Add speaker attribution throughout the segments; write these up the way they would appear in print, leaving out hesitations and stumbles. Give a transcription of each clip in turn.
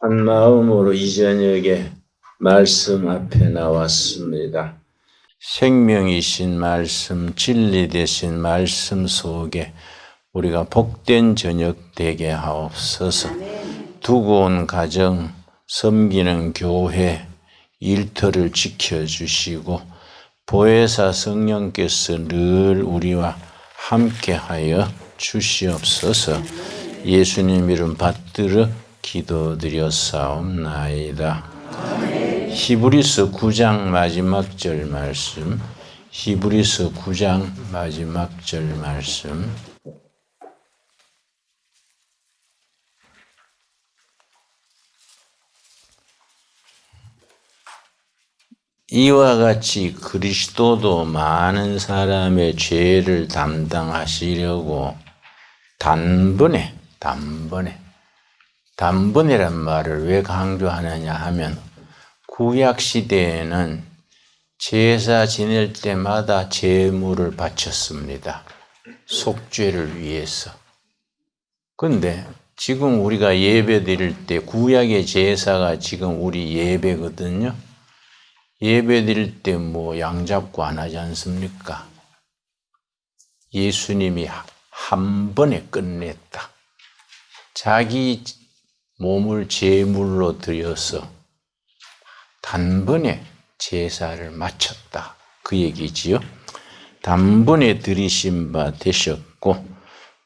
Speaker 1: 한 마음으로 이 저녁에 말씀 앞에 나왔습니다. 생명이신 말씀, 진리 되신 말씀 속에 우리가 복된 저녁 되게 하옵소서. 두고 온 가정, 섬기는 교회, 일터를 지켜주시고 보혜사 성령께서 늘 우리와 함께하여 주시옵소서. 예수님 이름 받들어 기도드렸사옵나이다. 히브리서 9장 마지막 절 말씀. 히브리서 9장 마지막 절 말씀. 이와 같이 그리스도도 많은 사람의 죄를 담당하시려고 단번에란 말을 왜 강조하느냐 하면 구약 시대에는 제사 지낼 때마다 제물을 바쳤습니다. 속죄를 위해서. 그런데 지금 우리가 예배 드릴 때 구약의 제사가 지금 우리 예배거든요. 예배 드릴 때 뭐 양잡고 안 하지 않습니까? 예수님이 한 번에 끝냈다. 자기 몸을 제물로 드려서 단번에 제사를 마쳤다. 그 얘기지요. 단번에 드리신 바 되셨고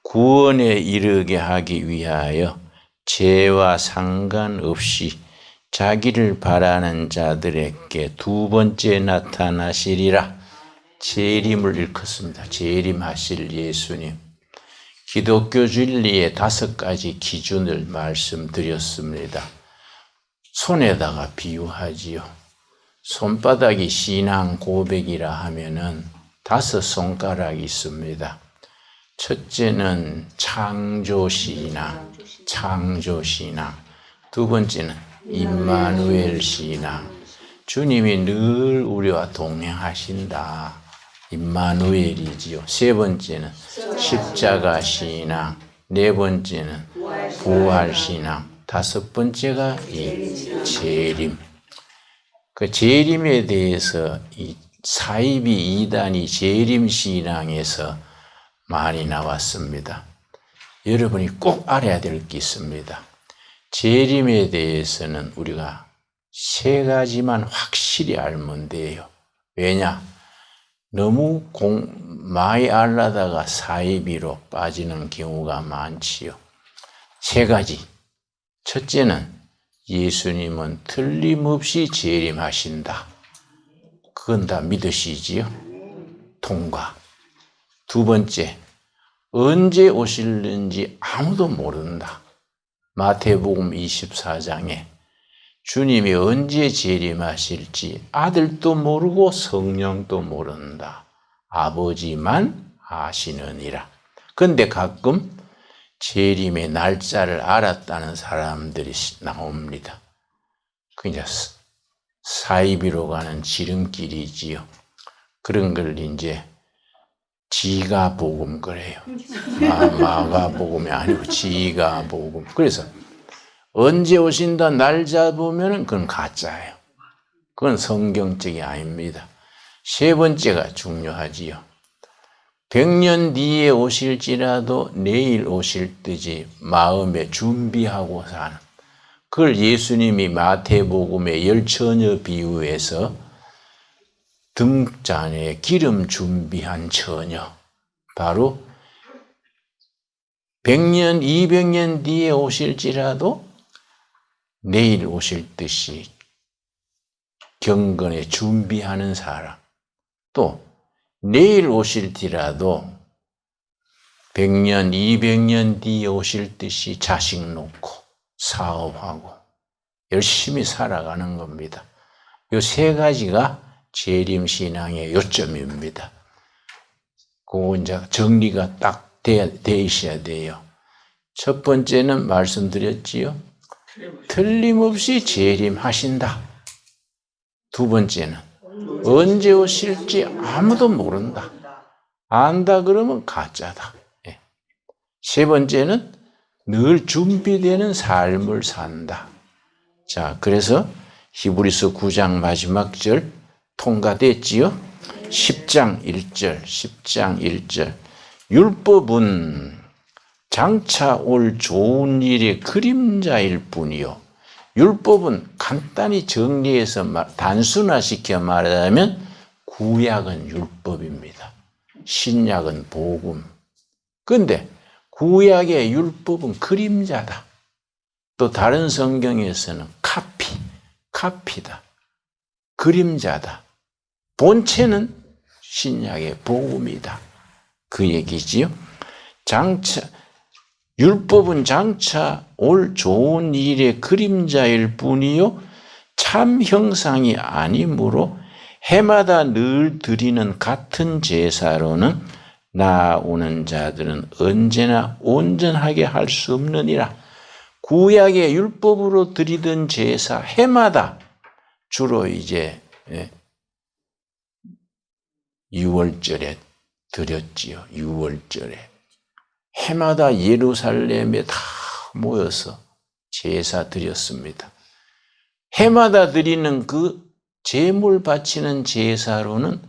Speaker 1: 구원에 이르게 하기 위하여 죄와 상관없이 자기를 바라는 자들에게 두 번째 나타나시리라. 재림을 일컫습니다. 재림하실 예수님. 기독교 진리의 5가지 기준을 말씀드렸습니다. 손에다가 비유하지요. 손바닥이 신앙 고백이라 하면은 5 손가락이 있습니다. 첫째는 창조신앙. 두 번째는 임마누엘 신앙. 주님이 늘 우리와 동행하신다. 임마누엘이지요. 세 번째는 십자가 신앙. 네 번째는 부활 신앙. 5번째가 이 재림. 그 재림에 대해서 이 사이비 이단이 재림 신앙에서 많이 나왔습니다. 여러분이 꼭 알아야 될 게 있습니다. 재림에 대해서는 우리가 3가지만 확실히 알면 돼요. 왜냐? 너무 많이 알라다가 사이비로 빠지는 경우가 많지요. 3가지. 첫째는 예수님은 틀림없이 재림하신다. 그건 다 믿으시지요? 통과. 두 번째, 언제 오실는지 아무도 모른다. 마태복음 24장에 주님이 언제 재림하실지 아들도 모르고 성령도 모른다. 아버지만 아시느니라. 그런데 가끔 재림의 날짜를 알았다는 사람들이 나옵니다. 그냥 사이비로 가는 지름길이지요. 그런 걸 이제 지가복음 그래요. 마가복음이 아니고 지가복음. 그래서 언제 오신다 날 잡으면 그건 가짜예요. 그건 성경적이 아닙니다. 3번째가 중요하지요. 100년 뒤에 오실지라도 내일 오실 듯이 마음에 준비하고 사는. 그걸 예수님이 마태복음의 10처녀 비유에서 등잔에 기름 준비한 처녀. 바로 100년, 200년 뒤에 오실지라도 내일 오실 듯이 경건에 준비하는 사람. 또 내일 오실지라도 100년, 200년 뒤에 오실 듯이 자식 놓고 사업하고 열심히 살아가는 겁니다. 이 3가지가 재림신앙의 요점입니다. 그거 이제 정리가 딱 돼 있어야 돼요. 첫 번째는 말씀드렸지요. 틀림없이 재림하신다. 두 번째는 언제 오실지 아무도 모른다. 안다 그러면 가짜다. 세 번째는 늘 준비되는 삶을 산다. 자, 그래서 히브리서 9장 마지막 절 통과됐지요? 10장 1절. 율법은 장차 올 좋은 일의 그림자일 뿐이요. 율법은 간단히 정리해서 단순화시켜 말하자면 구약은 율법입니다. 신약은 복음. 그런데 구약의 율법은 그림자다. 또 다른 성경에서는 카피다. 그림자다. 본체는 신약의 복음이다. 그 얘기지요. 율법은 장차 올 좋은 일의 그림자일 뿐이요 참 형상이 아니므로 해마다 늘 드리는 같은 제사로는 나오는 자들은 언제나 온전하게 할 수 없느니라. 구약의 율법으로 드리던 제사 해마다 주로 이제 6월절에 드렸지요. 6월절에 해마다 예루살렘에 다 모여서 제사 드렸습니다. 해마다 드리는 그 제물 바치는 제사로는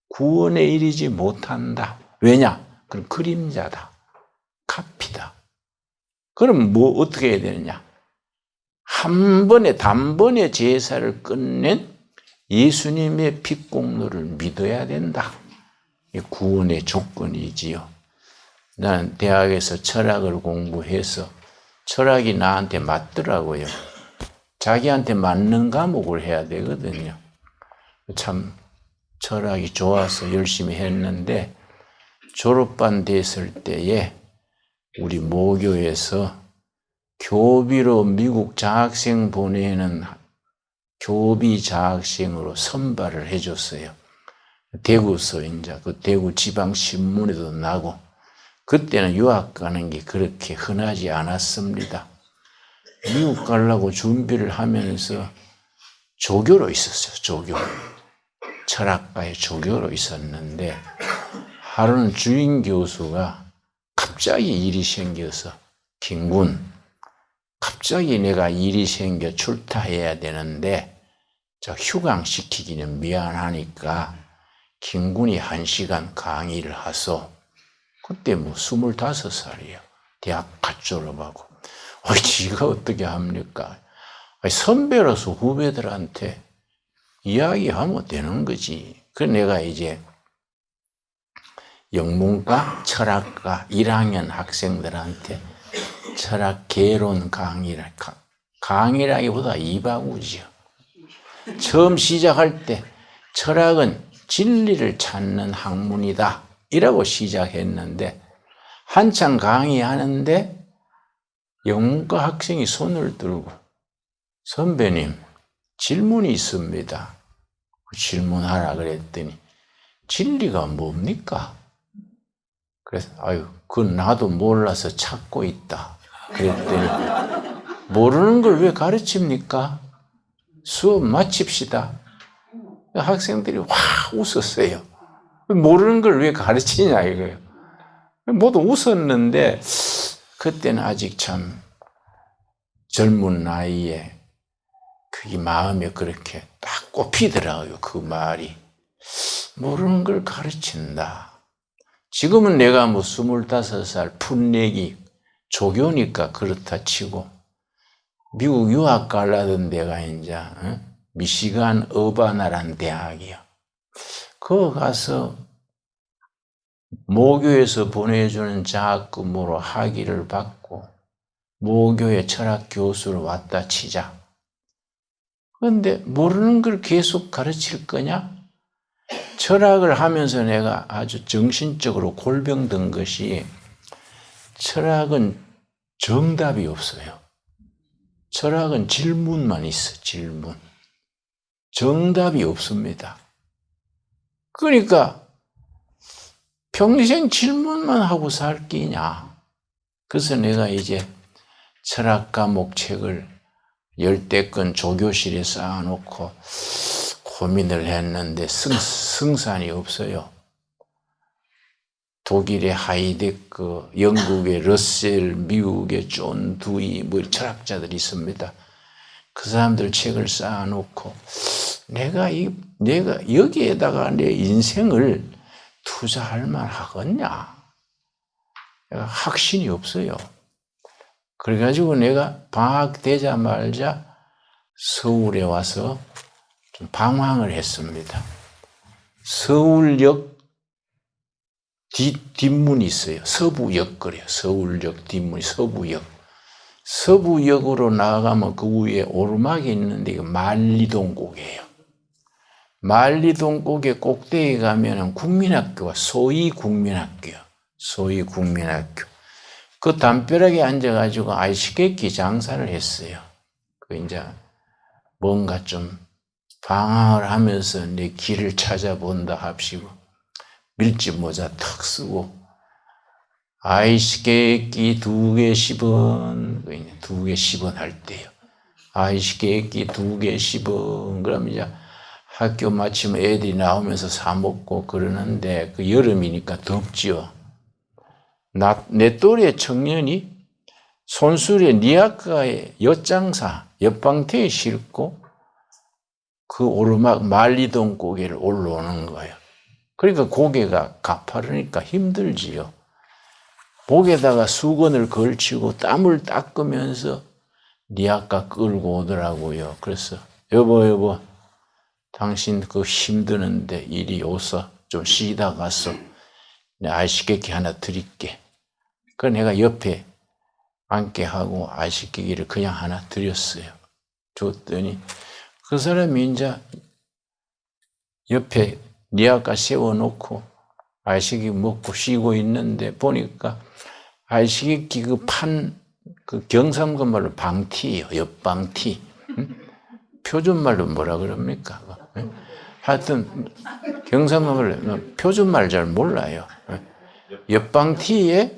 Speaker 1: 구원에 이르지 못한다. 왜냐? 그럼 그림자다. 카피다. 그럼 어떻게 해야 되느냐? 단번에 제사를 끝낸 예수님의 핏공로를 믿어야 된다. 이 구원의 조건이지요. 나는 대학에서 철학을 공부해서 철학이 나한테 맞더라고요. 자기한테 맞는 과목을 해야 되거든요. 참 철학이 좋아서 열심히 했는데 졸업반 됐을 때에 우리 모교에서 교비로 미국 장학생 보내는 교비 장학생으로 선발을 해줬어요. 대구서 이제 그 대구 지방 신문에도 나고 그때는 유학 가는 게 그렇게 흔하지 않았습니다. 미국 가려고 준비를 하면서 조교로 있었어요. 조교. 철학과의 조교로 있었는데 하루는 주인 교수가 갑자기 일이 생겨서 김군 갑자기 내가 일이 생겨 출타해야 되는데 저 휴강시키기는 미안하니까 김군이 1시간 강의를 하소. 그때 25살이에요. 대학 갓 졸업하고. 지가 어떻게 합니까? 선배로서 후배들한테 이야기하면 되는 거지. 그래서 내가 이제 영문과 철학과 1학년 학생들한테 철학 개론 강의라기보다 이바구지요. 처음 시작할 때 철학은 진리를 찾는 학문이다 이라고 시작했는데 한참 강의하는데 영문과 학생이 손을 들고 선배님 질문이 있습니다. 질문하라 그랬더니 진리가 뭡니까? 그래서 그건 나도 몰라서 찾고 있다. 그랬더니 모르는 걸 왜 가르칩니까? 수업 마칩시다. 학생들이 확 웃었어요. 모르는 걸 왜 가르치냐 이거예요. 모두 웃었는데 그때는 아직 참 젊은 나이에 그게 마음에 그렇게 딱 꼽히더라고요. 그 말이. 모르는 걸 가르친다. 지금은 내가 25살 풋내기 조교니까 그렇다 치고 미국 유학 가려던 데가 이제 미시간 어바나란 대학이요. 거기 가서 모교에서 보내주는 장학금으로 학위를 받고 모교의 철학 교수로 왔다 치자. 그런데 모르는 걸 계속 가르칠 거냐? 철학을 하면서 내가 아주 정신적으로 골병든 것이 철학은 정답이 없어요. 철학은 질문만 있어, 질문. 정답이 없습니다. 그러니까 평생 질문만 하고 살 끼냐. 그래서 내가 이제 철학 과목 책을 10대 권 조교실에 쌓아놓고 고민을 했는데 승산이 없어요. 독일의 하이데크, 영국의 러셀, 미국의 존 두이 철학자들이 있습니다. 그 사람들 책을 쌓아놓고 내가 여기에다가 내 인생을 투자할 만하겠냐? 내가 확신이 없어요. 그래가지고 내가 방학 되자마자 서울에 와서 좀 방황을 했습니다. 서울역 뒷문이 있어요. 서부역 그래요. 서울역 뒷문이 서부역. 서부역으로 나가면 그 위에 오르막이 있는데 이거 만리동곡이에요. 만리동곡의 꼭대기에 가면은 국민학교가 소위국민학교. 그 담벼락에 앉아가지고 아이스케이크 장사를 했어요. 그 이제 뭔가 좀 방황을 하면서 내 길을 찾아본다 합시고 밀짚 모자 탁 쓰고 아이스케이크 2개 10원 2개 10원 할 때요. 아이스케이크 2개 10원 그러면 이제 학교 마치면 애들이 나오면서 사 먹고 그러는데 그 여름이니까 덥지요. 내 또래 청년이 손수레 니아카의 엿장사 옆방태에 싣고 그 오르막 만리동 고개를 올라오는 거예요. 그러니까 고개가 가파르니까 힘들지요. 목에다가 수건을 걸치고 땀을 닦으면서 니아카 끌고 오더라고요. 그래서 여보 당신 그 힘드는데 이리 오서 좀 쉬다 가서 내 아이스케이크 하나 드릴게. 그래서 내가 옆에 앉게 하고 아이스케이크를 그냥 하나 드렸어요. 줬더니 그 사람이 이제 옆에 니아카 세워놓고 아이스케이크 먹고 쉬고 있는데 보니까 아이스케이크 그 경상도 말로 방티예요. 옆방티. 표준말로 뭐라 그럽니까? 하여튼 경상도 말로 표준말 잘 몰라요. 옆방티에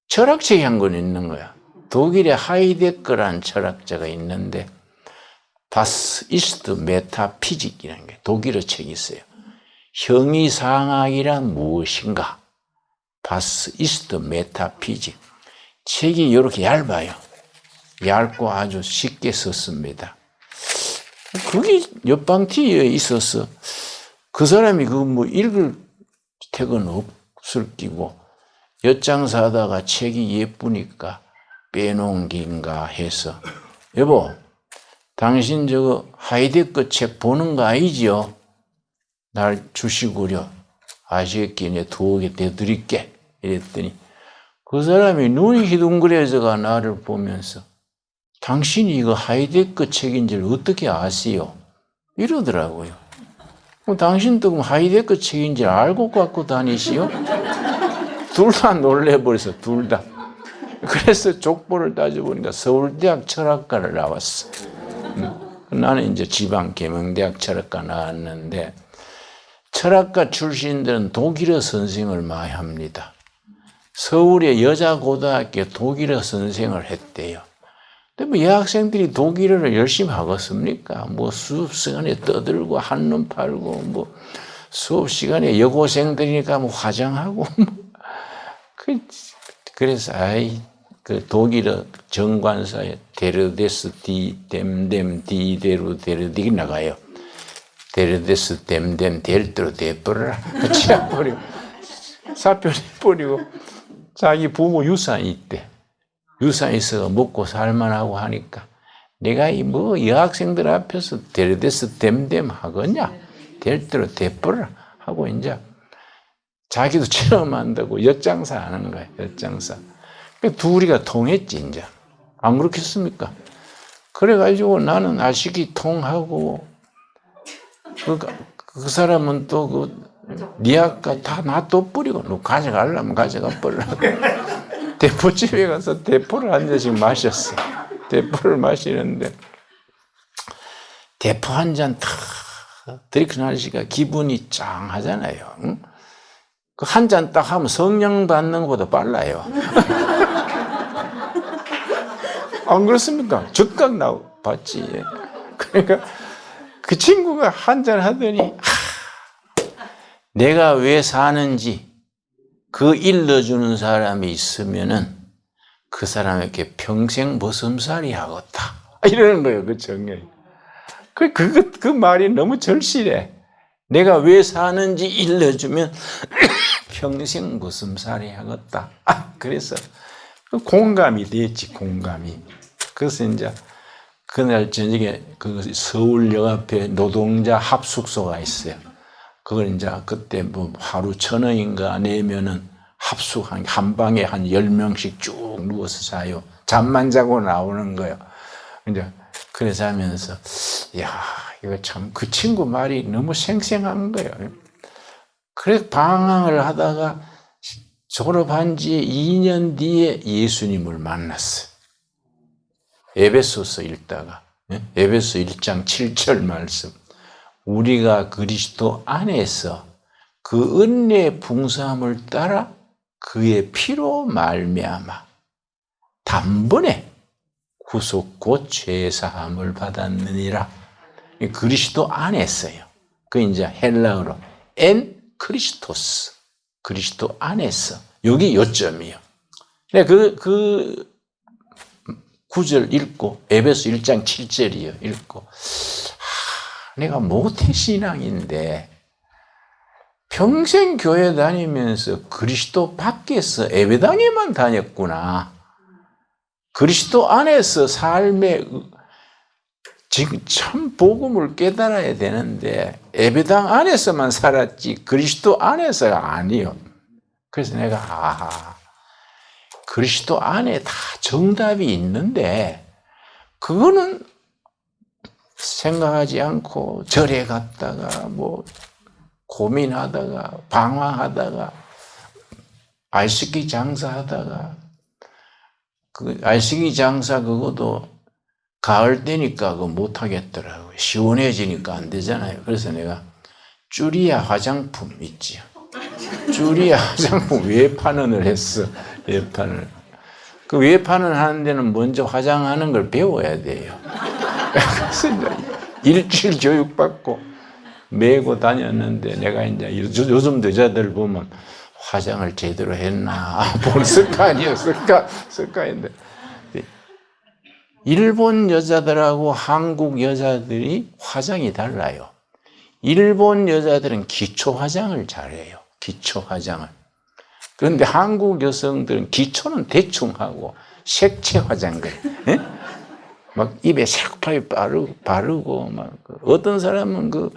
Speaker 1: 철학책이 한 권 있는 거야. 독일의 하이데거라는 철학자가 있는데 Das ist Metaphysic이라는 게 독일어 책이 있어요. 형이상학이란 무엇인가? Das ist Metaphysic. 책이 이렇게 얇아요. 얇고 아주 쉽게 썼습니다. 그게 옆방티에 있어서 그 사람이 그 뭐 읽을 택은 없을 끼고 엿장사하다가 책이 예쁘니까 빼놓은긴가 해서 여보 당신 저거 하이데거 책 보는 거 아니지요? 날 주시구려. 아시겠기 내 2개 대드릴게. 이랬더니 그 사람이 눈이 희둥그레져가 나를 보면서 당신이 이거 하이데거 책인 줄 어떻게 아세요? 이러더라고요. 당신도 그럼 하이데거 책인 줄 알고 갖고 다니시오? 둘 다 놀래버려서 둘 다. 그래서 족보를 따져보니까 서울대학 철학과를 나왔어. 나는 이제 지방 계명대학 철학과 나왔는데 철학과 출신들은 독일어 선생을 많이 합니다. 서울의 여자고등학교에 독일어 선생을 했대요. 근데 뭐 여학생들이 독일어를 열심히 하겠습니까? 뭐 수업 시간에 떠들고 한눈 팔고 뭐 수업 시간에 여고생들이니까 뭐 화장하고 그래서 그 독일어 정관사에 데르데스 댐댐 디데루 데르딕 나가요. 데르데스 댐댐 델트로 대버려라. 치아버리고 사표 내버리고 자기 부모 유산이 있대. 유산이 있어서 먹고 살만하고 하니까 내가 이 뭐 여학생들 앞에서 데르데스 댐댐 하겠냐? 델트로 대버려라 하고 이제 자기도 체험한다고 엿장사 하는 거야. 엿장사. 둘이가 통했지 이제. 안 그렇겠습니까? 그래가지고 나는 아시기 통하고 그 사람은 또 그 니아까 다 놔둬버리고 너 가져가려면 가져가 버려. 대포집에 가서 대포를 한 잔씩 마셨어. 대포를 마시는데 대포 한 잔 탁 들이키는 아저씨가 기분이 짱하잖아요. 응? 그 한 잔 딱 하면 성령 받는 것보다 빨라요. 안 그렇습니까? 즉각 받지. 그러니까 그 친구가 한 잔 하더니 내가 왜 사는지 그 일러주는 사람이 있으면은 그 사람에게 평생 머슴살이 하겠다. 이러는 거예요, 그 정렬이. 그 말이 너무 절실해. 내가 왜 사는지 일러주면 평생 무슴살이 하겠다. 그래서 공감이 됐지, 공감이. 그래서 이제 그날 저녁에 그 서울역 앞에 노동자 합숙소가 있어요. 그걸 이제 그때 뭐 하루 1,000원인가 내면은 한 방에 한 10명씩 쭉 누워서 자요. 잠만 자고 나오는 거예요. 이제 그래서 하면서, 야, 이거 참 그 친구 말이 너무 생생한 거예요. 그래서 방황을 하다가 졸업한 지 2년 뒤에 예수님을 만났어요. 에베소서 읽다가, 에베소 1장 7절 말씀. 우리가 그리스도 안에서 그 은혜의 풍성함을 따라 그의 피로 말미암아 단번에 구속 곧 죄사함을 받았느니라. 그리스도 안에서요. 그 이제 헬라어로 엔 크리스토스, 그리스도 안에서. 여기 요점이요. 그 구절 읽고 에베소 1장 7절이요. 읽고 내가 모태신앙인데 평생 교회 다니면서 그리스도 밖에서 예배당에만 다녔구나. 그리스도 안에서 삶의 지금 참 복음을 깨달아야 되는데 예배당 안에서만 살았지 그리스도 안에서가 아니요. 그래서 내가 그리스도 안에 다 정답이 있는데 그거는 생각하지 않고 절에 갔다가 뭐 고민하다가 방황하다가 알쓰기 장사하다가 그 알쓰기 장사 그것도 가을 되니까 그거 못 하겠더라고요. 시원해지니까 안 되잖아요. 그래서 내가 쭈리야 화장품 있지요. 쭈리야 화장품 외판원을 했어. 외판을. 그 외판을 하는 데는 먼저 화장하는 걸 배워야 돼요. 그래서 이제 일주일 교육받고 메고 다녔는데 내가 이제 요즘 여자들 보면 화장을 제대로 했나 본 습관인데 일본 여자들하고 한국 여자들이 화장이 달라요. 일본 여자들은 기초 화장을 잘해요. 기초 화장을. 그런데 한국 여성들은 기초는 대충 하고 색채 화장을 막 입에 색파이 바르고 막 어떤 사람은 그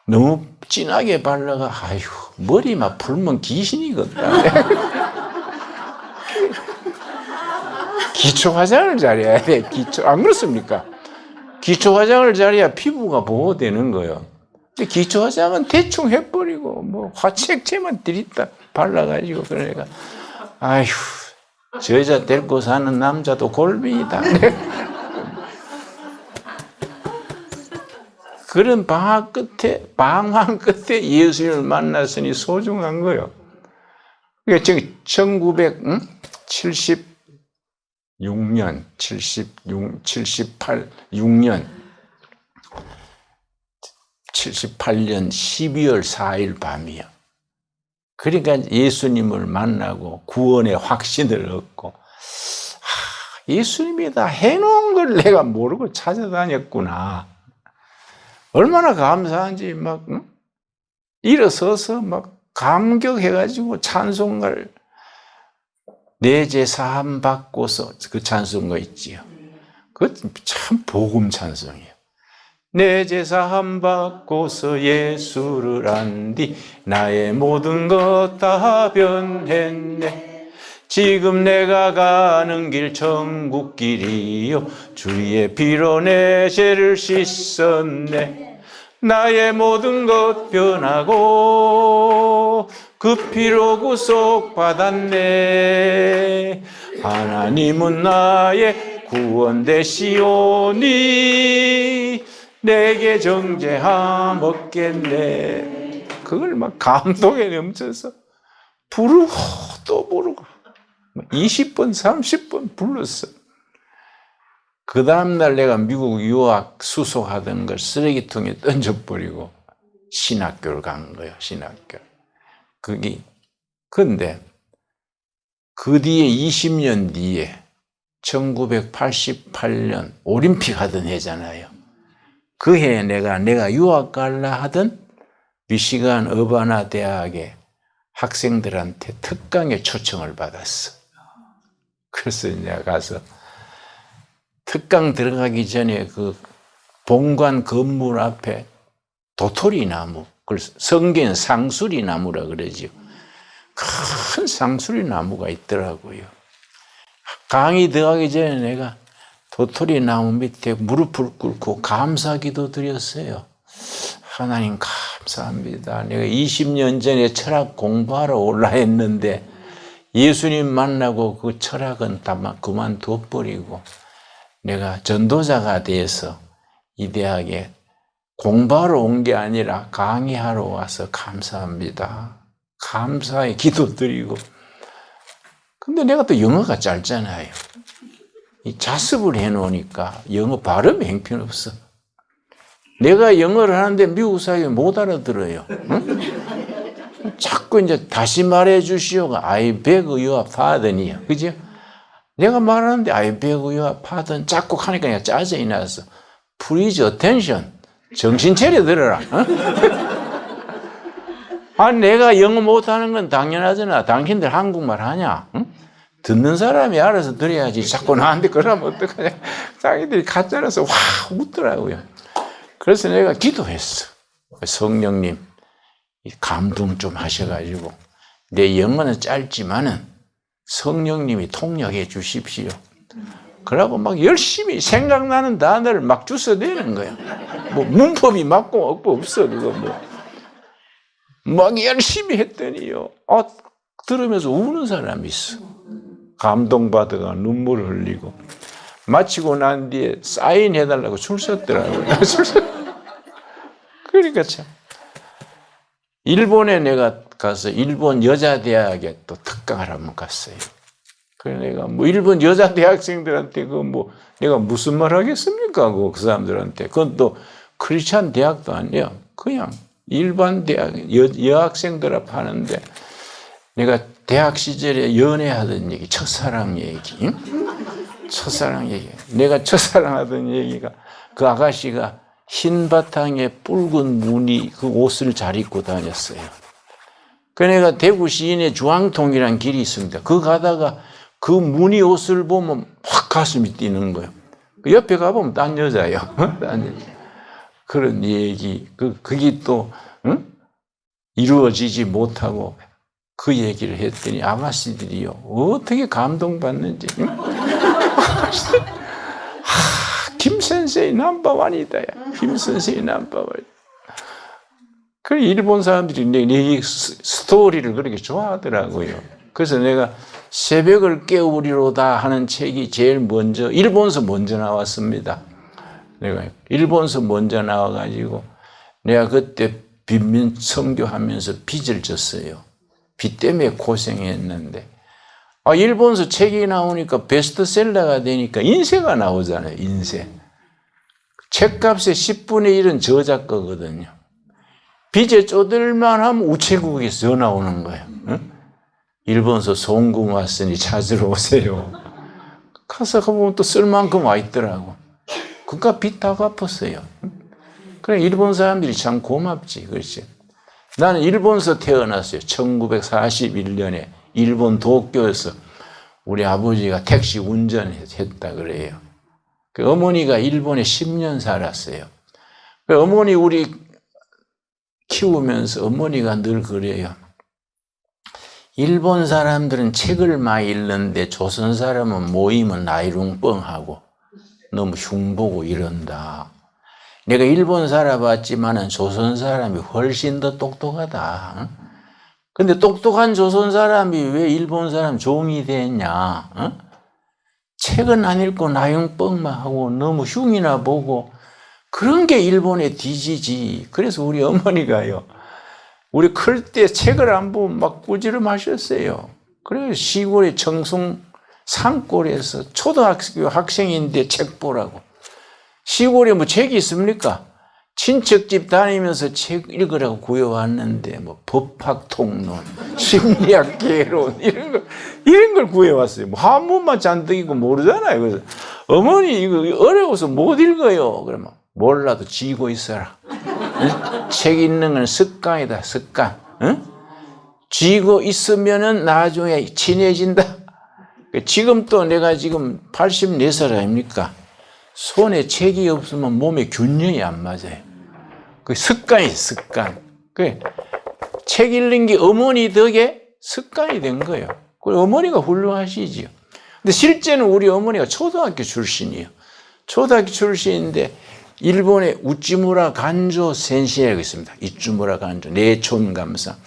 Speaker 1: 너무 진하게 발라가 아휴 머리 막 풀면 귀신이거든. 기초 화장을 잘해야 돼. 기초 안 그렇습니까? 기초 화장을 잘해야 피부가 보호되는 거예요. 근데 기초 화장은 대충 해버리고 뭐 화색채만 들이다 발라가지고 그러니까 아휴 저 여자 데리고 사는 남자도 골빈이다. 그런 방황 끝에 예수님을 만났으니 소중한 거예요. 그러니까 지금 1976년, 78년 12월 4일 밤이요. 그러니까 예수님을 만나고 구원의 확신을 얻고 예수님이 다 해놓은 걸 내가 모르고 찾아다녔구나. 얼마나 감사한지 막 일어서서 막 감격해가지고 찬송가를 내 죄 사함 받고서 그 찬송가 있지요. 그것 참 복음 찬송이에요. 내 죄 사함 받고서 예수를 안디 나의 모든 것 다 변했네. 지금 내가 가는 길 천국 길이요 주의 피로 내 죄를 씻었네. 나의 모든 것 변하고 그 피로 구속받았네. 하나님은 나의 구원 되시오니 내게 정죄함 없겠네. 그걸 막 감동에 넘쳐서 부르고 또 부르고 20번 30번 불렀어. 그 다음날 내가 미국 유학 수속하던 걸 쓰레기통에 던져버리고 신학교를 간 거예요. 신학교. 근데 그 뒤에 20년 뒤에 1988년 올림픽 하던 해잖아요. 그 해에 내가 유학 갈라 하던 미시간 어바나 대학의 학생들한테 특강에 초청을 받았어. 그래서 내가 가서 특강 들어가기 전에 그 본관 건물 앞에 도토리 나무, 그걸 성경 상수리 나무라 그러죠. 큰 상수리 나무가 있더라고요. 강의 들어가기 전에 내가 도토리 나무 밑에 무릎을 꿇고 감사기도 드렸어요. 하나님 감사합니다. 내가 20년 전에 철학 공부하러 올라 했는데 예수님 만나고 그 철학은 다 그만둬버리고 내가 전도자가 돼서 이 대학에 공부하러 온 게 아니라 강의하러 와서 감사합니다. 감사의 기도 드리고. 근데 내가 또 영어가 짧잖아요. 이 자습을 해놓으니까 영어 발음이 형편없어. 내가 영어를 하는데 미국 사람이 못 알아들어요. 응? 자꾸 이제 다시 말해 주시오가 I beg your pardon이야. 그죠? 내가 말하는데 I beg your pardon 자꾸 하니까 그냥 짜증이 나서 Please attention. 정신 차려 들어라. 아, 내가 영어 못하는 건 당연하잖아. 당신들 한국말 하냐? 응? 듣는 사람이 알아서 들어야지. 자꾸 나한테 그러면 어떡하냐. 자기들이 가짜라서 와 웃더라고요. 그래서 내가 기도했어. 성령님, 감동 좀 하셔가지고 내 영어는 짧지만은 성령님이 통역해 주십시오. 그러고 막 열심히 생각나는 단어를 막 주워내는 거야. 뭐 문법이 맞고 없고 없어 그거 뭐. 막 열심히 했더니요. 들으면서 우는 사람이 있어. 감동받아가 눈물을 흘리고. 마치고 난 뒤에 사인해달라고 줄 섰더라고요. 그러니까 참. 일본에 내가 가서 일본 여자대학에 또 특강을 한번 갔어요. 그래서 내가 뭐 일본 여자 대학생들한테 내가 무슨 말 하겠습니까? 그 사람들한테. 그건 또 크리스찬 대학도 아니야. 그냥 일반 대학 여학생들 앞 하는데 내가 대학 시절에 연애하던 얘기, 첫사랑 얘기. 첫사랑 얘기. 내가 첫사랑하던 얘기가 그 아가씨가 흰 바탕에 붉은 무늬 그 옷을 잘 입고 다녔어요. 그 내가 대구 시인의 주황통이라는 길이 있습니다. 그 가다가 그 무늬 옷을 보면 확 가슴이 뛰는 거예요. 그 옆에 가보면 딴 여자예요. 딴 여자. 그런 얘기, 그게 또, 응? 이루어지지 못하고 그 얘기를 했더니 아가씨들이요. 어떻게 감동받는지. 응? 김 선생이 넘버원이다. 김 선생이 넘버원. 그 일본 사람들이 내 스토리를 그렇게 좋아하더라고요. 그래서 내가 새벽을 깨우리로다 하는 책이 제일 먼저 일본서 먼저 나왔습니다. 내가 일본서 먼저 나와가지고 내가 그때 빈민 선교하면서 빚을 졌어요. 빚 때문에 고생했는데 일본서 책이 나오니까 베스트셀러가 되니까 인쇄가 나오잖아요. 인쇄. 책값의 10분의 1은 저자 거거든요. 빚에 쪼들만 하면 우체국에서 전화 오는 거예요. 응? 일본서 송금 왔으니 찾으러 오세요. 가서 가보면 또 쓸 만큼 와 있더라고. 그러니까 빚 다 갚았어요. 그래, 일본 사람들이 참 고맙지. 그렇지. 나는 일본서 태어났어요. 1941년에 일본 도쿄에서 우리 아버지가 택시 운전했다 그래요. 그 어머니가 일본에 10년 살았어요. 그 어머니 우리 키우면서 어머니가 늘 그래요. 일본 사람들은 책을 많이 읽는데 조선 사람은 모이면 나이룽뻥하고 너무 흉보고 이런다. 내가 일본 살아봤지만은 조선 사람이 훨씬 더 똑똑하다. 근데 똑똑한 조선 사람이 왜 일본 사람 종이 됐냐? 책은 안 읽고 나이룽뻥만 하고 너무 흉이나 보고 그런 게 일본의 뒤지지. 그래서 우리 어머니가요. 우리 클 때 책을 안 보면 막 꾸지람하셨어요. 그래서 시골의 청송 산골에서 초등학교 학생인데 책 보라고. 시골에 뭐 책이 있습니까? 친척집 다니면서 책 읽으라고 구해왔는데 뭐 법학통론, 심리학 개론 이런 걸 구해왔어요. 뭐 한문만 잔뜩 읽고 모르잖아요. 그래서 어머니 이거 어려워서 못 읽어요. 그러면 몰라도 쥐고 있어라. 응? 책 읽는 건 습관이다. 습관. 응? 쥐고 있으면은 나중에 친해진다. 지금 또 내가 지금 84살 아닙니까? 손에 책이 없으면 몸에 균형이 안 맞아요. 그 습관이 습관. 책 읽는 게 어머니 덕에 습관이 된 거예요. 어머니가 훌륭하시지요. 근데 실제는 우리 어머니가 초등학교 출신이에요. 초등학교 출신인데 일본의 우찌무라 간조 센시라고 있습니다. 이찌무라 간조 내촌 감사.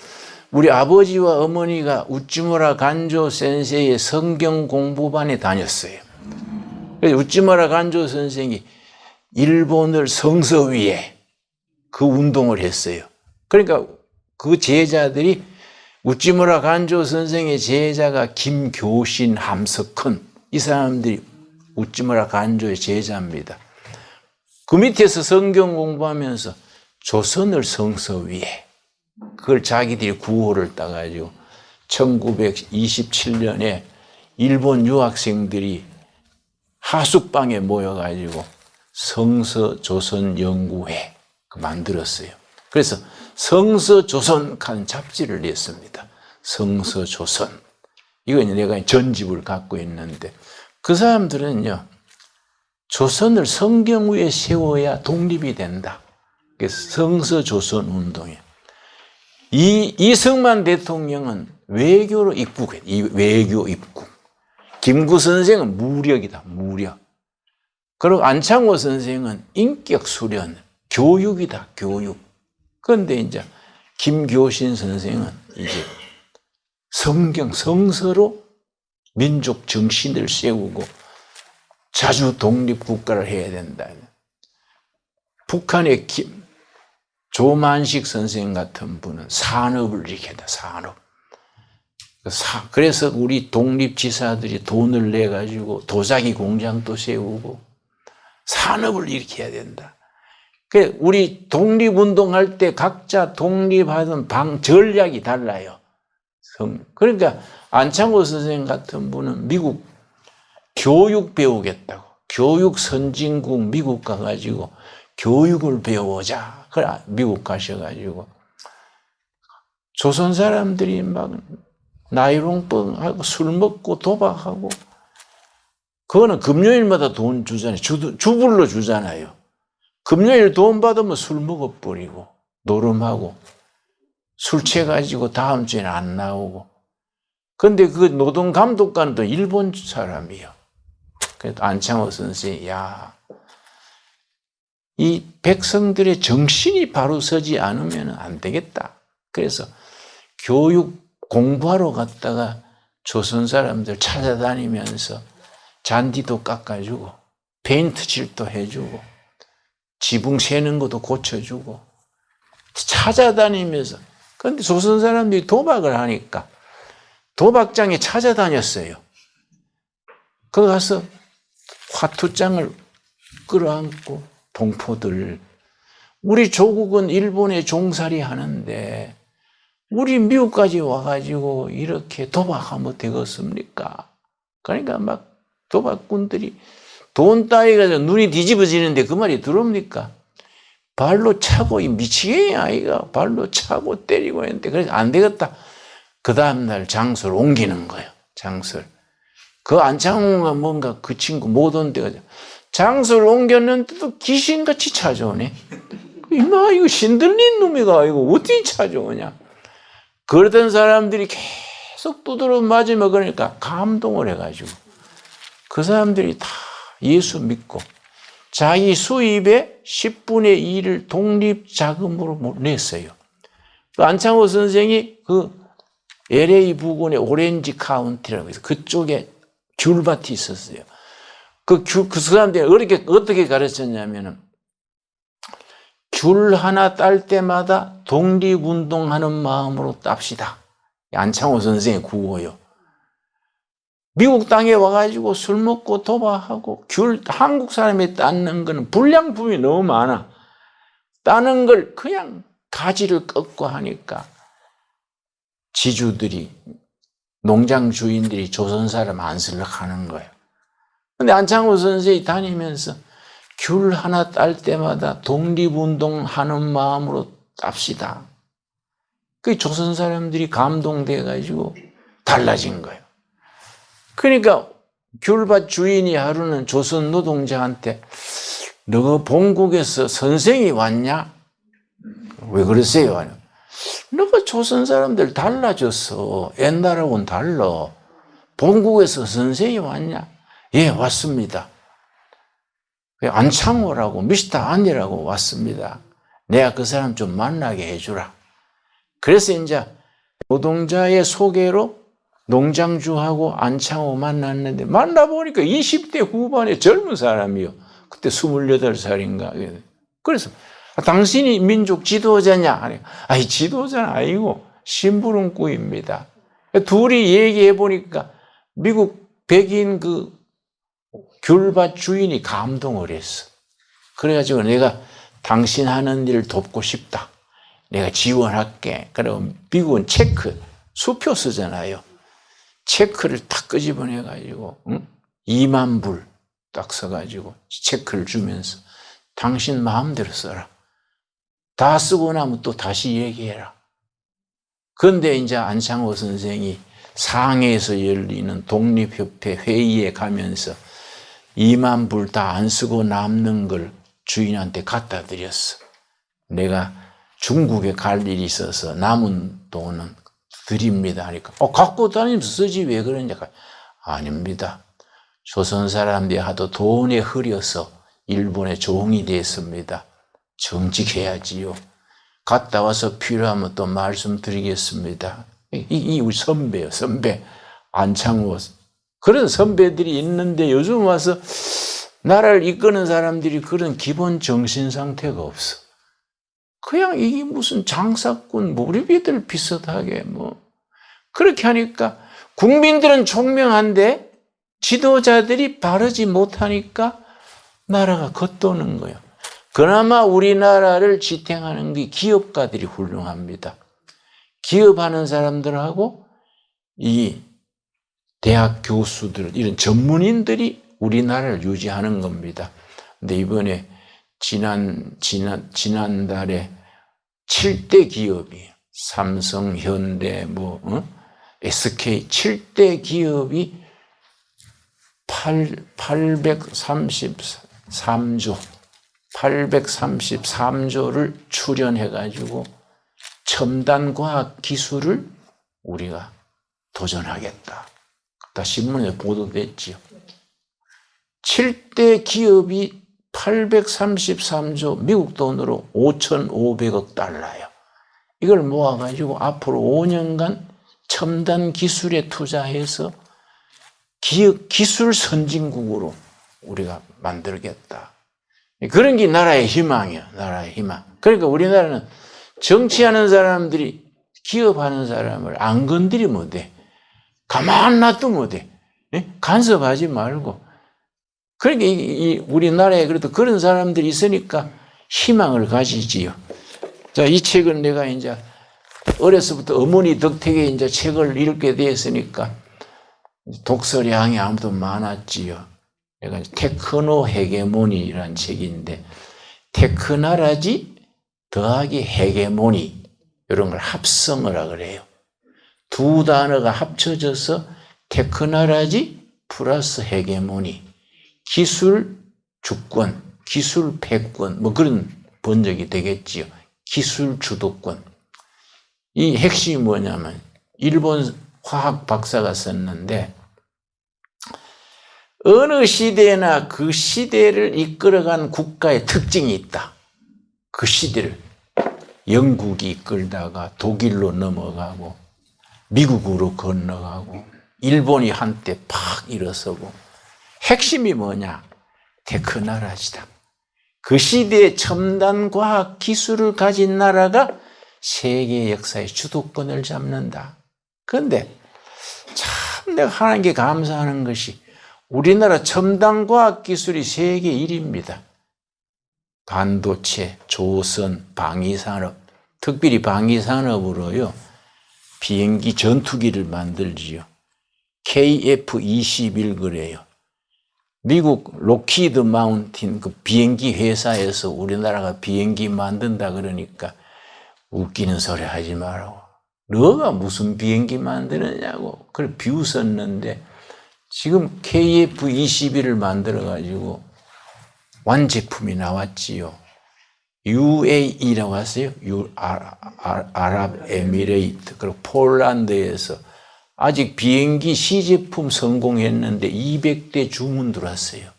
Speaker 1: 우리 아버지와 어머니가 우찌무라 간조 센세이의 성경 공부반에 다녔어요. 그래서 우찌무라 간조 선생이 일본을 성서 위에 그 운동을 했어요. 그러니까 그 제자들이 우찌무라 간조 선생의 제자가 김교신, 함석헌 이 사람들이 우찌무라 간조의 제자입니다. 그 밑에서 성경 공부하면서 조선을 성서 위에 그걸 자기들이 구호를 따가지고 1927년에 일본 유학생들이 하숙방에 모여가지고 성서조선연구회 만들었어요. 그래서 성서조선한 잡지를 냈습니다. 성서조선. 이건 내가 전집을 갖고 있는데 그 사람들은요, 조선을 성경 위에 세워야 독립이 된다. 그래서 성서조선 운동이에요. 이승만 대통령은 외교로 입국해. 이 외교 입국. 김구 선생은 무력이다. 무력. 그리고 안창호 선생은 인격 수련, 교육이다. 교육. 그런데 이제 김교신 선생은 이제 성경, 성서로 민족 정신을 세우고 자주 독립국가를 해야 된다. 북한의 조만식 선생 같은 분은 산업을 일으켰다. 산업. 그래서 우리 독립지사들이 돈을 내가지고 도자기 공장도 세우고 산업을 일으켜야 된다. 우리 독립운동할 때 각자 독립하던 전략이 달라요. 그러니까 안창호 선생 같은 분은 미국 교육 배우겠다고. 교육 선진국 미국 가가지고 교육을 배워보자. 그래, 미국 가셔가지고 조선 사람들이 막 나이롱뻥하고 술 먹고 도박하고 그거는 금요일마다 돈 주잖아요. 주불로 주잖아요. 금요일 돈 받으면 술 먹어버리고 노름하고 술 취해가지고 다음 주에는 안 나오고. 근데 그 노동감독관도 일본 사람이에요. 그래도 안창호 선생이 이 백성들의 정신이 바로 서지 않으면 안 되겠다. 그래서 교육 공부하러 갔다가 조선 사람들 찾아다니면서 잔디도 깎아주고 페인트 칠도 해주고 지붕 새는 것도 고쳐주고 찾아다니면서. 그런데 조선 사람들이 도박을 하니까 도박장에 찾아다녔어요. 거기 가서 화투장을 끌어안고 동포들, 우리 조국은 일본에 종살이 하는데 우리 미국까지 와가지고 이렇게 도박하면 되겠습니까? 그러니까 막 도박꾼들이 돈 따위가 눈이 뒤집어지는데 그 말이 들어옵니까? 발로 차고, 이 미치겠냐, 아이가. 발로 차고 때리고 했는데, 그래서 안 되겠다. 그 다음날 장소를 옮기는 거예요. 장소를. 그 안창호가 뭔가 그 친구 못 온 데가 장소를 옮겼는데도 귀신같이 찾아오네. 이마, 이거 신들린 놈이가 이거 어떻게 찾아오냐. 그러던 사람들이 계속 두드러 맞으면 그러니까 감동을 해가지고 그 사람들이 다 예수 믿고 자기 수입의 10분의 1을 독립자금으로 냈어요. 안창호 선생이 그 LA 부근의 오렌지 카운티라고 해서 그쪽에 귤밭이 있었어요. 그 사람들이 어떻게 가르쳤냐면은 귤 하나 딸 때마다 독립운동하는 마음으로 땁시다. 안창호 선생의 구호요. 미국 땅에 와가지고 술 먹고 도박하고 귤 한국 사람이 땄는 거는 불량품이 너무 많아. 따는 걸 그냥 가지를 꺾고 하니까 지주들이, 농장 주인들이 조선 사람 안쓰러워하는 거예요. 근데 안창호 선생이 다니면서 귤 하나 딸 때마다 독립운동하는 마음으로 땁시다. 그 조선 사람들이 감동돼가지고 달라진 거예요. 그러니까 귤밭 주인이 하루는 조선 노동자한테 너 본국에서 선생이 왔냐? 왜 그러세요? 너가 조선 사람들 달라졌어. 옛날하고는 달라. 본국에서 선생이 왔냐? 예, 왔습니다. 안창호라고 미스터 안이라고 왔습니다. 내가 그 사람 좀 만나게 해주라. 그래서 이제 노동자의 소개로 농장주하고 안창호 만났는데 만나보니까 20대 후반의 젊은 사람이요. 그때 28살인가. 그래서 당신이 민족 지도자냐? 아니 지도자는 아니고 심부름꾼입니다. 둘이 얘기해 보니까 미국 백인 그 귤밭 주인이 감동을 했어. 그래가지고 내가 당신 하는 일을 돕고 싶다. 내가 지원할게. 그럼 미국은 체크, 수표 쓰잖아요. 체크를 탁 끄집어내가지고 2만 불 딱 써가지고 체크를 주면서 당신 마음대로 써라. 다 쓰고 나면 또 다시 얘기해라. 그런데 이제 안창호 선생이 상해에서 열리는 독립협회 회의에 가면서 2만 불 다 안 쓰고 남는 걸 주인한테 갖다 드렸어. 내가 중국에 갈 일이 있어서 남은 돈은 드립니다 하니까 갖고 다니면서 쓰지 왜 그러냐고. 아닙니다. 조선 사람들이 하도 돈에 흐려서 일본의 종이 됐습니다. 정직해야지요. 갔다 와서 필요하면 또 말씀드리겠습니다. 이 우리 선배요, 선배. 안창호. 그런 선배들이 있는데 요즘 와서 나라를 이끄는 사람들이 그런 기본 정신 상태가 없어. 그냥 이게 무슨 장사꾼 몰입이들 비슷하게 뭐 그렇게 하니까 국민들은 총명한데 지도자들이 바르지 못하니까 나라가 겉도는 거예요. 그나마 우리나라를 지탱하는 게 기업가들이 훌륭합니다. 기업하는 사람들하고 이 대학 교수들, 이런 전문인들이 우리나라를 유지하는 겁니다. 근데 이번에 지난달에 7대 기업이 삼성, 현대, SK 7대 기업이 833조를 출연해가지고 첨단 과학 기술을 우리가 도전하겠다. 다 신문에 보도됐지요. 7대 기업이 833조, 미국 돈으로 5,500억 달러예요. 이걸 모아가지고 앞으로 5년간 첨단 기술에 투자해서 기술 선진국으로 우리가 만들겠다. 그런 게 나라의 희망이에요. 나라의 희망. 그러니까 우리나라는 정치하는 사람들이 기업하는 사람을 안 건드리면 돼. 가만 놔두면 돼. 간섭하지 말고. 그러니까 우리나라에 그래도 그런 사람들이 있으니까 희망을 가지지요. 자, 이 책은 내가 이제 어려서부터 어머니 덕택에 이제 책을 읽게 되었으니까 독서량이 아무도 많았지요. 내가 테크노 헤게모니라는 책인데 테크나라지 더하기 헤게모니 이런 걸 합성을 하라 그래요. 두 단어가 합쳐져서 테크나라지 플러스 헤게모니, 기술 주권, 기술 패권 뭐 그런 번역이 되겠지요. 기술 주도권. 이 핵심이 뭐냐면 일본 화학 박사가 썼는데 어느 시대나 그 시대를 이끌어간 국가의 특징이 있다. 그 시대를 영국이 이끌다가 독일로 넘어가고 미국으로 건너가고 일본이 한때 팍 일어서고 핵심이 뭐냐? 테크나라지다. 그 시대의 첨단 과학 기술을 가진 나라가 세계 역사의 주도권을 잡는다. 그런데 참 내가 하나님께 감사하는 것이 우리나라 첨단 과학 기술이 세계 1위입니다. 반도체, 조선, 방위산업, 특별히 방위산업으로요, 비행기 전투기를 만들지요. KF-21 그래요. 미국 록히드 마운틴 그 비행기 회사에서 우리나라가 비행기 만든다 그러니까 웃기는 소리 하지 말라고. 너가 무슨 비행기 만드느냐고. 그걸 비웃었는데 지금 KF-21을 만들어가지고 완제품이 나왔지요. UAE라고 하세요. 아랍에미레이트. 그리고 폴란드에서 아직 비행기 시제품 성공했는데 200대 주문 들어왔어요.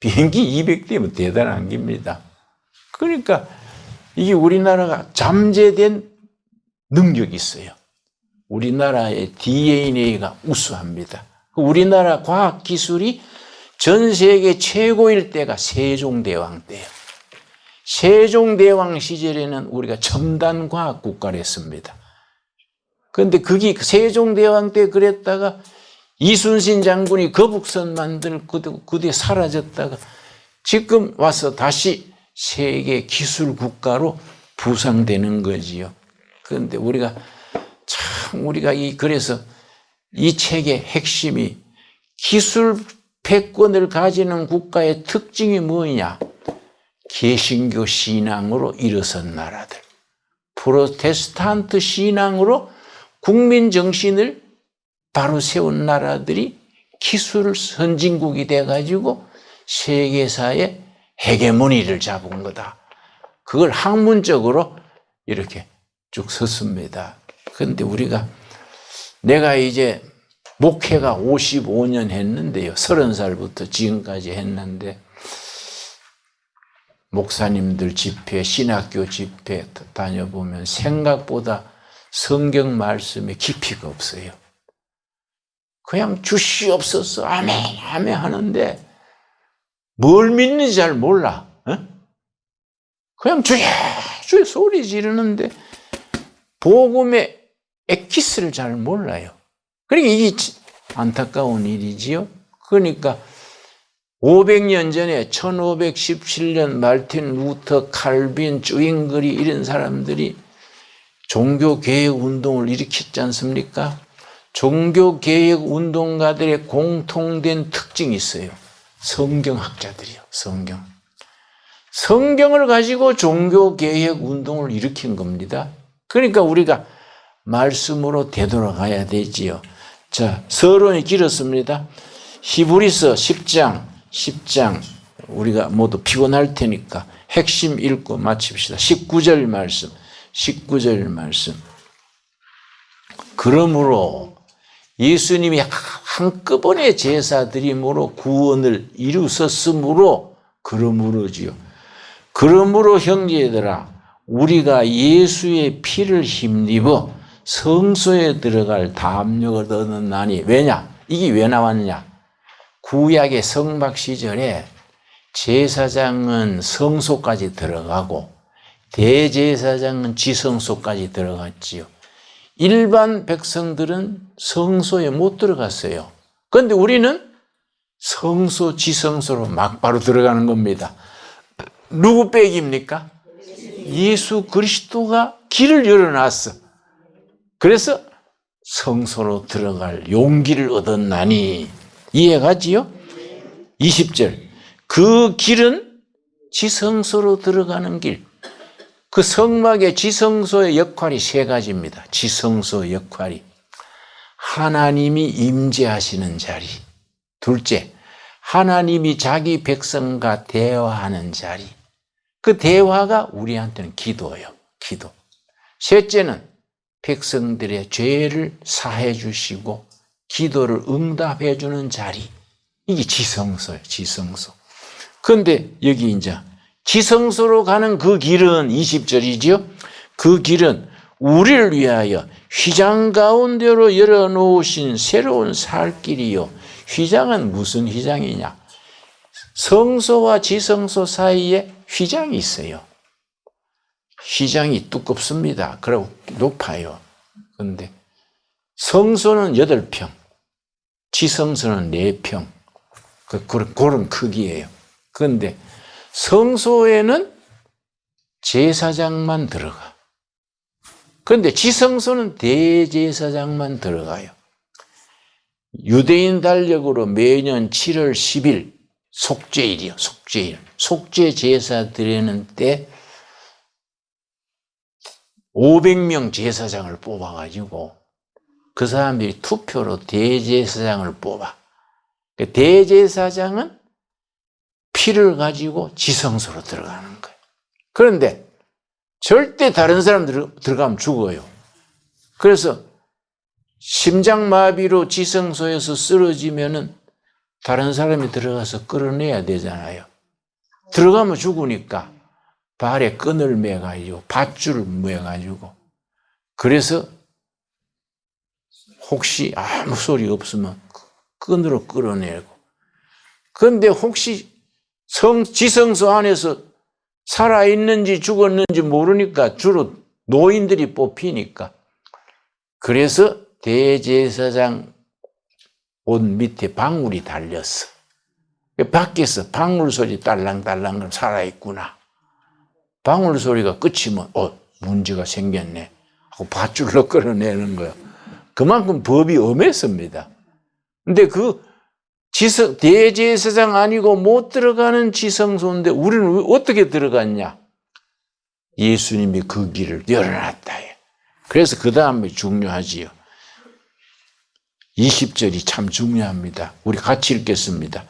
Speaker 1: 비행기 200대면 대단한 겁니다. 그러니까 이게 우리나라가 잠재된 능력이 있어요. 우리나라의 DNA가 우수합니다. 우리나라 과학기술이 전 세계 최고일 때가 세종대왕 때예요. 세종대왕 시절에는 우리가 첨단 과학 국가를 했습니다. 그런데 그게 세종대왕 때 그랬다가 이순신 장군이 거북선 만들고 그 뒤에 사라졌다가 지금 와서 다시 세계 기술 국가로 부상되는 거지요. 그런데 우리가 그래서 이 책의 핵심이 기술 패권을 가지는 국가의 특징이 뭐냐? 개신교 신앙으로 일어선 나라들, 프로테스탄트 신앙으로 국민 정신을 바로 세운 나라들이 기술 선진국이 돼가지고 세계사의 헤게모니를 잡은 거다. 그걸 학문적으로 이렇게 쭉 썼습니다. 그런데 내가 이제 목회가 55년 했는데요. 30살부터 지금까지 했는데 목사님들 집회, 신학교 집회 다녀보면 생각보다 성경 말씀에 깊이가 없어요. 그냥 주시옵소서 아멘 아멘 하는데 뭘 믿는지 잘 몰라. 그냥 주여 주여 소리 지르는데 복음의 엑기스를 잘 몰라요. 그러니까 이게 안타까운 일이지요. 그러니까 500년 전에 1517년 말틴 루터, 칼빈, 쭈잉거리 이런 사람들이 종교개혁 운동을 일으켰지 않습니까? 종교개혁 운동가들의 공통된 특징이 있어요. 성경학자들이요. 성경을 가지고 종교개혁 운동을 일으킨 겁니다. 그러니까 우리가 말씀으로 되돌아가야 되지요. 자, 서론이 길었습니다. 히브리서 10장 우리가 모두 피곤할 테니까 핵심 읽고 마칩시다. 19절 말씀. 그러므로 예수님이 한꺼번에 제사드림으로 구원을 이루셨으므로 그러므로지요. 그러므로 형제들아 우리가 예수의 피를 힘입어 성소에 들어갈 담력을 얻었나니. 왜냐? 이게 왜 나왔냐? 구약의 성막 시절에 제사장은 성소까지 들어가고 대제사장은 지성소까지 들어갔지요. 일반 백성들은 성소에 못 들어갔어요. 그런데 우리는 성소, 지성소로 막바로 들어가는 겁니다. 누구 빼기입니까? 예수 그리스도가 길을 열어놨어. 그래서 성소로 들어갈 용기를 얻었나니. 이해가지요? 20절. 그 길은 지성소로 들어가는 길. 그 성막의 지성소의 역할이 세 가지입니다. 지성소 역할이. 하나님이 임재하시는 자리. 둘째, 하나님이 자기 백성과 대화하는 자리. 그 대화가 우리한테는 기도예요. 기도. 셋째는 백성들의 죄를 사해 주시고 기도를 응답해 주는 자리. 이게 지성소예요. 지성소. 그런데 여기 이제 지성소로 가는 그 길은 20절이죠. 그 길은 우리를 위하여 휘장 가운데로 열어놓으신 새로운 살 길이요. 휘장은 무슨 휘장이냐? 성소와 지성소 사이에 휘장이 있어요. 휘장이 두껍습니다. 그리고 높아요. 그런데 성소는 8평, 지성소는 4평. 그런 크기예요. 그런데 성소에는 제사장만 들어가. 그런데 지성소는 대제사장만 들어가요. 유대인 달력으로 매년 7월 10일 속죄일이요. 속죄일. 속죄 제사 드리는 때 500명 제사장을 뽑아가지고 그 사람들이 투표로 대제사장을 뽑아. 대제사장은 피를 가지고 지성소로 들어가는 거예요. 그런데 절대 다른 사람 들어가면 죽어요. 그래서 심장마비로 지성소에서 쓰러지면은 다른 사람이 들어가서 끌어내야 되잖아요. 들어가면 죽으니까 발에 끈을 매가지고 밧줄을 매가지고 그래서 혹시 아무 소리 없으면 끈으로 끌어내고 그런데 혹시 지성소 안에서 살아있는지 죽었는지 모르니까 주로 노인들이 뽑히니까 그래서 대제사장 옷 밑에 방울이 달렸어. 밖에서 방울 소리 딸랑딸랑 그럼 살아있구나. 방울 소리가 끝이면 문제가 생겼네 하고 밧줄로 끌어내는 거야. 그만큼 법이 엄했습니다. 근데 그 대제사장 아니고 못 들어가는 지성소인데 우리는 어떻게 들어갔냐? 예수님이 그 길을 열어놨다. 그래서 그 다음에 중요하지요. 20절이 참 중요합니다. 우리 같이 읽겠습니다.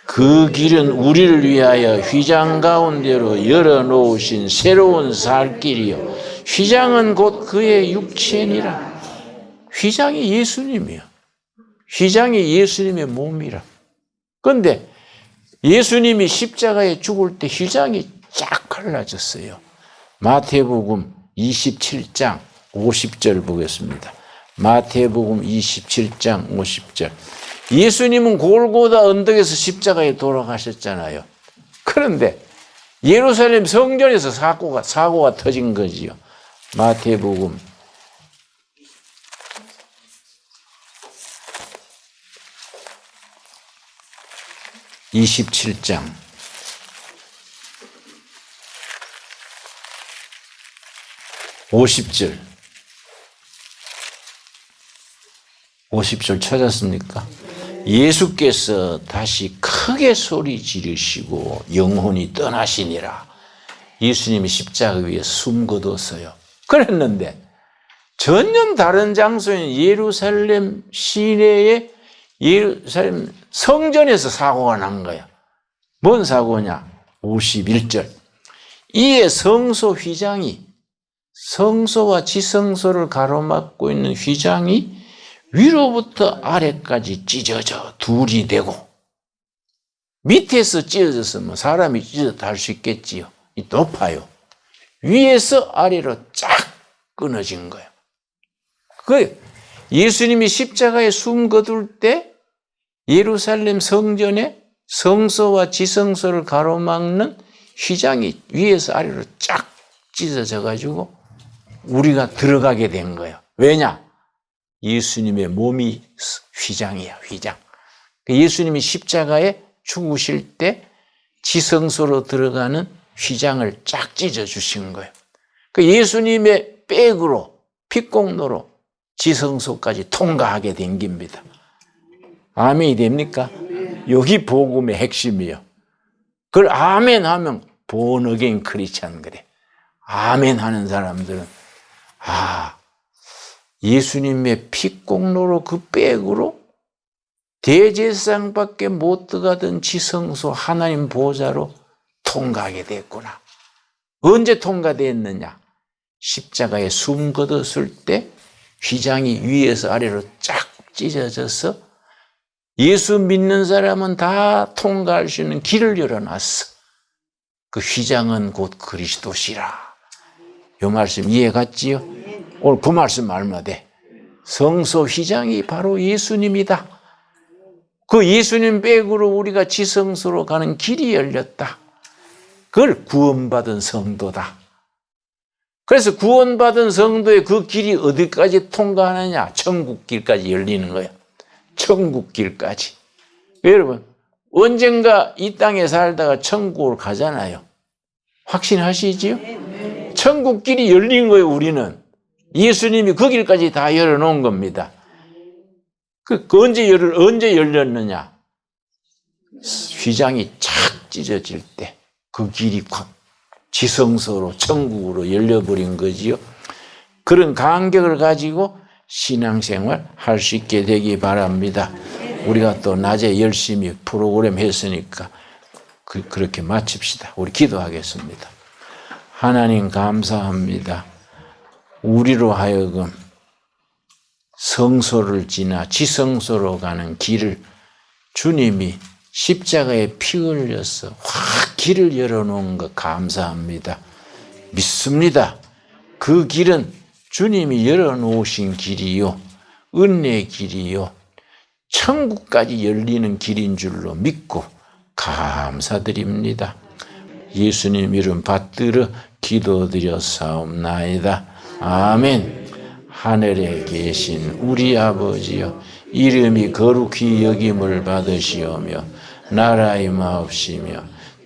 Speaker 1: 그 길은 우리를 위하여 휘장 가운데로 열어놓으신 새로운 살 길이요. 휘장은 곧 그의 육체니라. 휘장이 예수님이요. 휘장이 예수님의 몸이라. 그런데 예수님이 십자가에 죽을 때 휘장이 쫙 갈라졌어요. 마태복음 27장 50절 보겠습니다. 마태복음 27장 50절. 예수님은 골고다 언덕에서 십자가에 돌아가셨잖아요. 그런데 예루살렘 성전에서 사고가 터진 거지요. 마태복음 27장 50절 50절 찾았습니까? 예수께서 다시 크게 소리 지르시고 영혼이 떠나시니라. 예수님이 십자가 위에 숨 거뒀어요. 그랬는데 전혀 다른 장소인 예루살렘 시내의 예루살렘 성전에서 사고가 난 거야. 뭔 사고냐? 51절. 이에 성소 휘장이 성소와 지성소를 가로막고 있는 휘장이 위로부터 아래까지 찢어져 둘이 되고 밑에서 찢어졌으면 사람이 찢어져 할 수 있겠지요. 높아요. 위에서 아래로 쫙 끊어진 거예요. 그 예수님이 십자가에 숨 거둘 때 예루살렘 성전에 성소와 지성소를 가로막는 휘장이 위에서 아래로 쫙 찢어져 가지고 우리가 들어가게 된 거예요. 왜냐? 예수님의 몸이 휘장이야, 휘장. 예수님이 십자가에 죽으실 때 지성소로 들어가는 휘장을 쫙 찢어 주신 거예요. 예수님의 백으로, 핏공로로 지성소까지 통과하게 된 겁니다. 아멘이 됩니까? 여기 복음의 핵심이에요. 그걸 아멘 하면 born again 크리스찬 그래. 아멘 하는 사람들은 예수님의 핏공로로 그 백으로 대제사장밖에 못 들어가던 지성소 하나님 보좌로 통과하게 됐구나. 언제 통과됐느냐? 십자가에 숨 거뒀을 때 휘장이 위에서 아래로 쫙 찢어져서 예수 믿는 사람은 다 통과할 수 있는 길을 열어놨어. 그 휘장은 곧 그리스도시라. 이 말씀 이해 갔지요? 오늘 그 말씀 알면 돼. 성소 휘장이 바로 예수님이다. 그 예수님 백으로 우리가 지성소로 가는 길이 열렸다. 그걸 구원받은 성도다. 그래서 구원받은 성도의 그 길이 어디까지 통과하느냐? 천국 길까지 열리는 거예요. 천국 길까지. 여러분, 언젠가 이 땅에 살다가 천국을 가잖아요. 확신하시지요? 천국 길이 열린 거예요, 우리는. 예수님이 그 길까지 다 열어놓은 겁니다. 언제 열렸느냐? 휘장이 착 찢어질 때 그 길이 지성소로, 천국으로 열려버린 거지요. 그런 감격을 가지고 신앙생활 할 수 있게 되기 바랍니다. 우리가 또 낮에 열심히 프로그램 했으니까 그렇게 마칩시다. 우리 기도하겠습니다. 하나님 감사합니다. 우리로 하여금 성소를 지나 지성소로 가는 길을 주님이 십자가에 피 흘려서 확 길을 열어놓은 것 감사합니다. 믿습니다. 그 길은 주님이 열어놓으신 길이요, 은혜의 길이요, 천국까지 열리는 길인 줄로 믿고 감사드립니다. 예수님 이름 받들어 기도드렸사옵나이다. 아멘. 하늘에 계신 우리 아버지여, 이름이 거룩히 여김을 받으시오며 나라 임하옵시며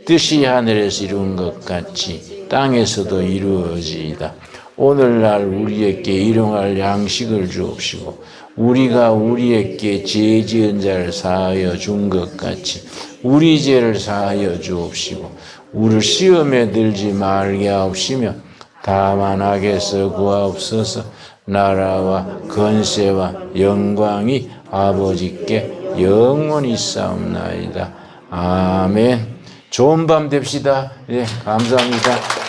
Speaker 1: 뜻이 하늘에서 이룬 것 같이 땅에서도 이루어지이다. 오늘날 우리에게 일용할 양식을 주옵시고 우리가 우리에게 죄 지은 자를 사하여 준 것 같이 우리 죄를 사하여 주옵시고 우리를 시험에 들지 말게 하옵시며 다만 악에서 구하옵소서. 나라와 권세와 영광이 아버지께 영원히 있사옵나이다. 아멘. 좋은 밤 됩시다. 네, 감사합니다.